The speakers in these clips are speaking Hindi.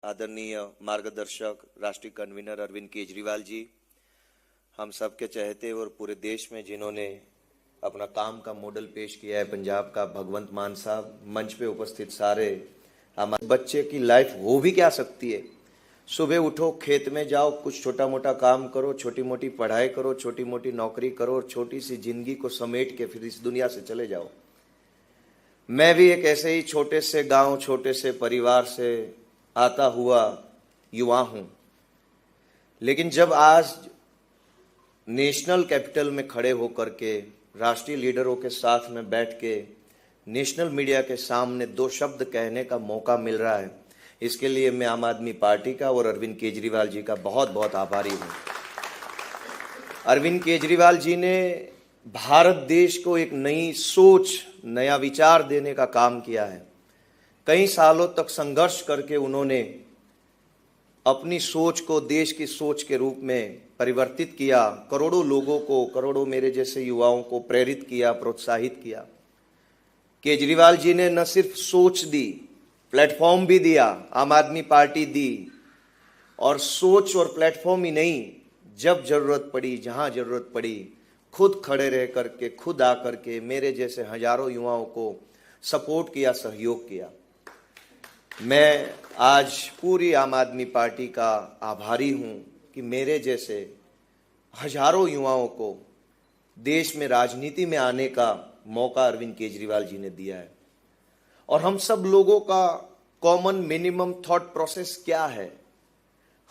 आदरणीय मार्गदर्शक राष्ट्रीय कन्वीनर अरविंद केजरीवाल जी, हम सबके चहेते और पूरे देश में जिन्होंने अपना काम का मॉडल पेश किया है, पंजाब का भगवंत मान साहब, मंच पे उपस्थित सारे, हमारे बच्चे की लाइफ हो भी क्या सकती है। सुबह उठो, खेत में जाओ, कुछ छोटा मोटा काम करो, छोटी मोटी पढ़ाई करो, छोटी मोटी नौकरी करो और छोटी सी जिंदगी को समेट के फिर इस दुनिया से चले जाओ। मैं भी एक ऐसे ही छोटे से गांव, छोटे से परिवार से आता हुआ युवा हूं, लेकिन जब आज नेशनल कैपिटल में खड़े होकर के राष्ट्रीय लीडरों के साथ में बैठ के नेशनल मीडिया के सामने दो शब्द कहने का मौका मिल रहा है, इसके लिए मैं आम आदमी पार्टी का और अरविंद केजरीवाल जी का बहुत बहुत आभारी हूं। अरविंद केजरीवाल जी ने भारत देश को एक नई सोच, नया विचार देने का काम किया है। कई सालों तक संघर्ष करके उन्होंने अपनी सोच को देश की सोच के रूप में परिवर्तित किया, करोड़ों लोगों को, करोड़ों मेरे जैसे युवाओं को प्रेरित किया, प्रोत्साहित किया। केजरीवाल जी ने न सिर्फ सोच दी, प्लेटफॉर्म भी दिया, आम आदमी पार्टी दी, और सोच और प्लेटफॉर्म ही नहीं, जब जरूरत पड़ी, जहां जरूरत पड़ी, खुद खड़े रह करके, खुद आकर के मेरे जैसे हजारों युवाओं को सपोर्ट किया, सहयोग किया। मैं आज पूरी आम आदमी पार्टी का आभारी हूं कि मेरे जैसे हजारों युवाओं को देश में राजनीति में आने का मौका अरविंद केजरीवाल जी ने दिया है। और हम सब लोगों का कॉमन मिनिमम थॉट प्रोसेस क्या है?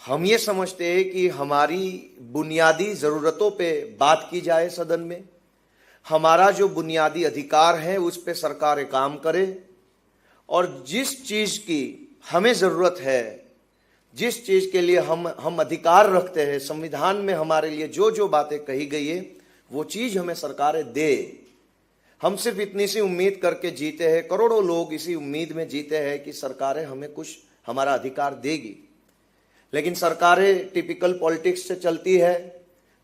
हम ये समझते हैं कि हमारी बुनियादी जरूरतों पे बात की जाए सदन में, हमारा जो बुनियादी अधिकार है उस पे सरकारें काम करे, और जिस चीज की हमें जरूरत है, जिस चीज के लिए हम अधिकार रखते हैं, संविधान में हमारे लिए जो जो बातें कही गई है वो चीज हमें सरकारें दे। हम सिर्फ इतनी सी उम्मीद करके जीते हैं, करोड़ों लोग इसी उम्मीद में जीते हैं कि सरकारें हमें कुछ हमारा अधिकार देगी, लेकिन सरकारें टिपिकल पॉलिटिक्स से चलती है,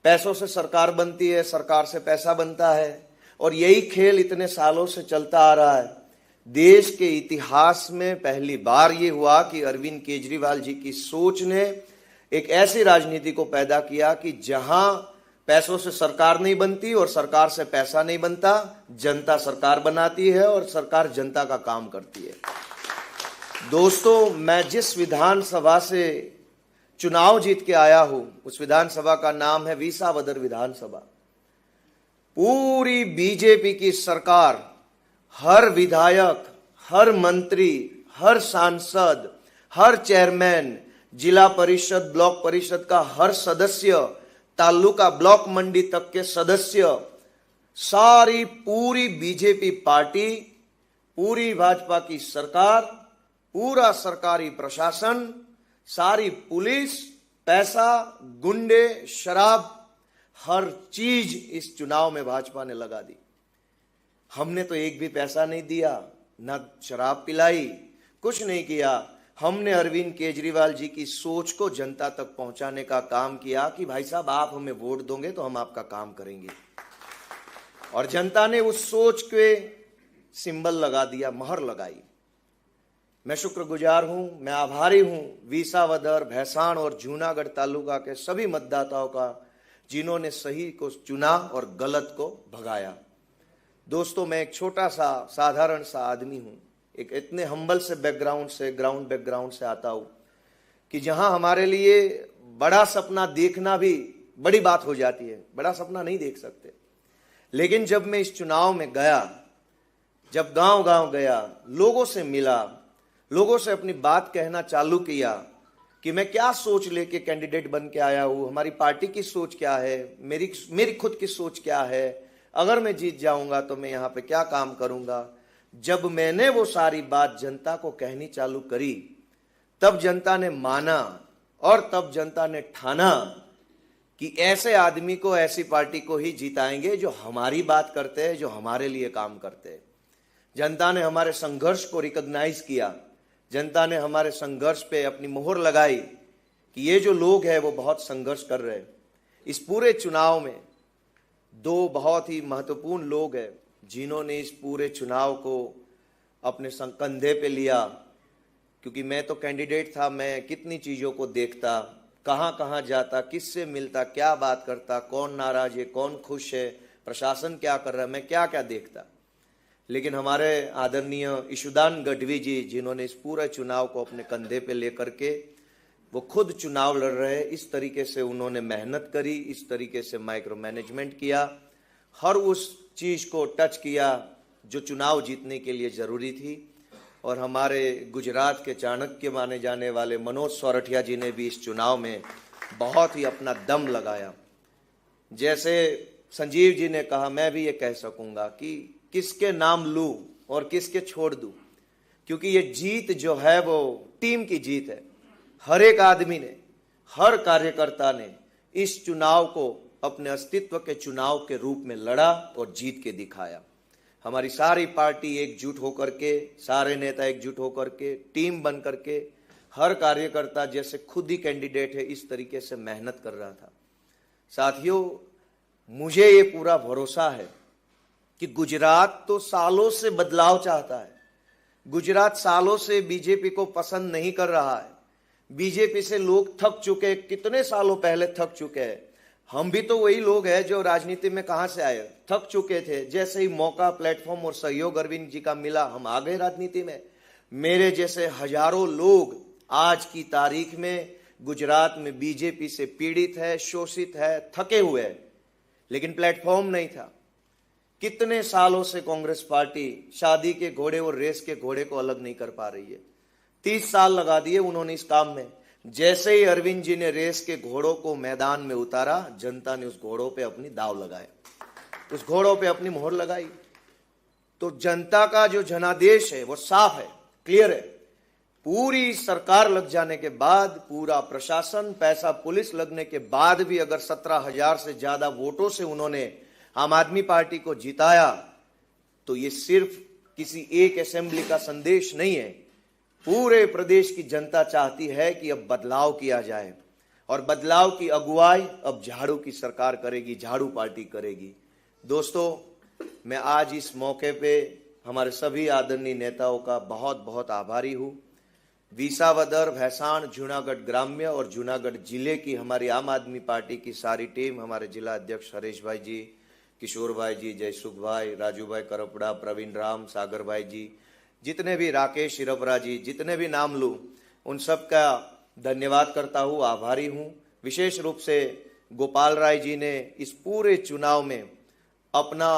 पैसों से सरकार बनती है, सरकार से पैसा बनता है, और यही खेल इतने सालों से चलता आ रहा है। देश के इतिहास में पहली बार ये हुआ कि अरविंद केजरीवाल जी की सोच ने एक ऐसी राजनीति को पैदा किया कि जहां पैसों से सरकार नहीं बनती और सरकार से पैसा नहीं बनता, जनता सरकार बनाती है और सरकार जनता का काम करती है। दोस्तों, मैं जिस विधानसभा से चुनाव जीत के आया हूं, उस विधानसभा का नाम है विसावदर विधानसभा। पूरी बीजेपी की सरकार, हर विधायक, हर मंत्री, हर सांसद, हर चेयरमैन, जिला परिषद, ब्लॉक परिषद का हर सदस्य, तालुका ब्लॉक मंडी तक के सदस्य, सारी पूरी बीजेपी पार्टी, पूरी भाजपा की सरकार, पूरा सरकारी प्रशासन, सारी पुलिस, पैसा, गुंडे, शराब, हर चीज इस चुनाव में भाजपा ने लगा दी। हमने तो एक भी पैसा नहीं दिया, ना शराब पिलाई, कुछ नहीं किया। हमने अरविंद केजरीवाल जी की सोच को जनता तक पहुंचाने का काम किया कि भाई साहब, आप हमें वोट दोगे तो हम आपका काम करेंगे, और जनता ने उस सोच के सिंबल लगा दिया, मोहर लगाई। मैं शुक्रगुजार हूं, मैं आभारी हूं विसावदर, भैसाण और जूनागढ़ तालुका के सभी मतदाताओं का, जिन्होंने सही को चुना और गलत को भगाया। दोस्तों, मैं एक छोटा सा साधारण सा आदमी हूं, एक इतने हम्बल से बैकग्राउंड से, ग्राउंड बैकग्राउंड से आता हूं कि जहां हमारे लिए बड़ा सपना देखना भी बड़ी बात हो जाती है, बड़ा सपना नहीं देख सकते। लेकिन जब मैं इस चुनाव में गया, जब गांव गांव गया, लोगों से मिला, लोगों से अपनी बात कहना चालू किया कि मैं क्या सोच लेके कैंडिडेट बन के आया हूं, हमारी पार्टी की सोच क्या है, मेरी खुद की सोच क्या है, अगर मैं जीत जाऊंगा तो मैं यहाँ पे क्या काम करूंगा। जब मैंने वो सारी बात जनता को कहनी चालू करी, तब जनता ने माना और तब जनता ने ठाना कि ऐसे आदमी को, ऐसी पार्टी को ही जिताएंगे जो हमारी बात करते हैं, जो हमारे लिए काम करते हैं। जनता ने हमारे संघर्ष को रिकॉग्नाइज किया, जनता ने हमारे संघर्ष पे अपनी मोहर लगाई कि ये जो लोग हैं वो बहुत संघर्ष कर रहे हैं। इस पूरे चुनाव में दो बहुत ही महत्वपूर्ण लोग हैं जिन्होंने इस पूरे चुनाव को अपने कंधे पे लिया, क्योंकि मैं तो कैंडिडेट था, मैं कितनी चीज़ों को देखता, कहाँ कहाँ जाता, किससे मिलता, क्या बात करता, कौन नाराज है, कौन खुश है, प्रशासन क्या कर रहा है, मैं क्या क्या देखता। लेकिन हमारे आदरणीय ईशुदान गढ़वी जी, जिन्होंने इस पूरे चुनाव को अपने कंधे पे लेकर के वो खुद चुनाव लड़ रहे हैं, इस तरीके से उन्होंने मेहनत करी, इस तरीके से माइक्रो मैनेजमेंट किया, हर उस चीज़ को टच किया जो चुनाव जीतने के लिए ज़रूरी थी। और हमारे गुजरात के चाणक्य माने जाने वाले मनोज सोरठिया जी ने भी इस चुनाव में बहुत ही अपना दम लगाया। जैसे संजीव जी ने कहा, मैं भी ये कह सकूंगा कि किसके नाम लूं और किसके छोड़ दूं, क्योंकि ये जीत जो है वो टीम की जीत है। हर एक आदमी ने, हर कार्यकर्ता ने इस चुनाव को अपने अस्तित्व के चुनाव के रूप में लड़ा और जीत के दिखाया। हमारी सारी पार्टी एकजुट होकर के, सारे नेता एकजुट होकर के, टीम बन करके, हर कार्यकर्ता जैसे खुद ही कैंडिडेट है इस तरीके से मेहनत कर रहा था। साथियों, मुझे ये पूरा भरोसा है कि गुजरात तो सालों से बदलाव चाहता है। गुजरात सालों से बीजेपी को पसंद नहीं कर रहा है। बीजेपी से लोग थक चुके, कितने सालों पहले थक चुके हैं। हम भी तो वही लोग हैं जो राजनीति में कहां से आए, थक चुके थे। जैसे ही मौका, प्लेटफॉर्म और सहयोग अरविंद जी का मिला, हम आ गए राजनीति में। मेरे जैसे हजारों लोग आज की तारीख में गुजरात में बीजेपी से पीड़ित है, शोषित है, थके हुए हैं, लेकिन प्लेटफॉर्म नहीं था। कितने सालों से कांग्रेस पार्टी शादी के घोड़े और रेस के घोड़े को अलग नहीं कर पा रही है। 30 साल लगा दिए उन्होंने इस काम में। जैसे ही अरविंद जी ने रेस के घोड़ों को मैदान में उतारा, जनता ने उस घोड़ों पे अपनी दाव लगाया, उस घोड़ों पे अपनी मोहर लगाई। तो जनता का जो जनादेश है वो साफ है, क्लियर है। पूरी सरकार लग जाने के बाद, पूरा प्रशासन, पैसा, पुलिस लगने के बाद भी अगर 17,000 से ज्यादा वोटों से उन्होंने आम आदमी पार्टी को जिताया, तो ये सिर्फ किसी एक असेंबली का संदेश नहीं है। पूरे प्रदेश की जनता चाहती है कि अब बदलाव किया जाए, और बदलाव की अगुवाई अब झाड़ू की सरकार करेगी, झाड़ू पार्टी करेगी। दोस्तों, मैं आज इस मौके पे हमारे सभी आदरणीय नेताओं का बहुत बहुत आभारी हूँ। विसावदर, भैंसाण, जूनागढ़ ग्राम्य और जूनागढ़ जिले की हमारी आम आदमी पार्टी की सारी टीम, हमारे जिला अध्यक्ष हरीश भाई जी, किशोर भाई जी, जयसुख भाई, राजू भाई करपड़ा, प्रवीण राम, सागर भाई जी, जितने भी, राकेश शिरपरा जी, जितने भी नाम लूँ, उन सब का धन्यवाद करता हूँ, आभारी हूँ। विशेष रूप से गोपाल राय जी ने इस पूरे चुनाव में अपना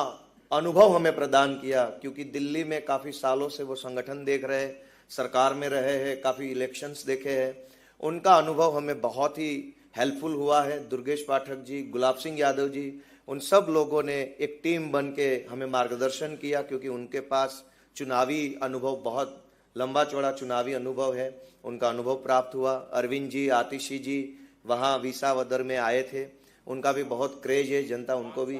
अनुभव हमें प्रदान किया, क्योंकि दिल्ली में काफ़ी सालों से वो संगठन देख रहे हैं, सरकार में रहे हैं, काफ़ी इलेक्शंस देखे हैं। उनका अनुभव हमें बहुत ही हेल्पफुल हुआ है। दुर्गेश पाठक जी, गुलाब सिंह यादव जी, उन सब लोगों ने एक टीम बन के हमें मार्गदर्शन किया, क्योंकि उनके पास चुनावी अनुभव, बहुत लंबा चौड़ा चुनावी अनुभव है, उनका अनुभव प्राप्त हुआ। अरविंद जी, आतिशी जी वहाँ विसावदर में आए थे, उनका भी बहुत क्रेज है, जनता उनको भी,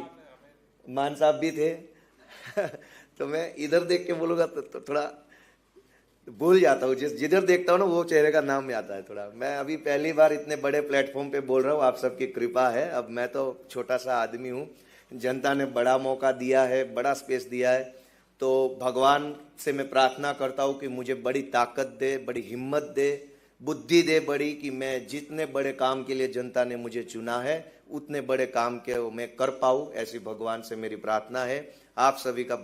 मान साहब भी थे तो मैं इधर देख के बोलूँगा तो थोड़ा भूल जाता हूँ, जिधर देखता हूँ ना वो चेहरे का नाम में आता है थोड़ा। मैं अभी पहली बार इतने बड़े प्लेटफॉर्म पे बोल रहा हूँ, आप सबकी कृपा है। अब मैं तो छोटा सा आदमी हूँ, जनता ने बड़ा मौका दिया है, बड़ा स्पेस दिया है, तो भगवान से मैं प्रार्थना करता हूँ कि मुझे बड़ी ताकत दे, बड़ी हिम्मत दे, बुद्धि दे बड़ी, कि मैं जितने बड़े काम के लिए जनता ने मुझे चुना है उतने बड़े काम के मैं कर पाऊँ, ऐसी भगवान से मेरी प्रार्थना है। आप सभी का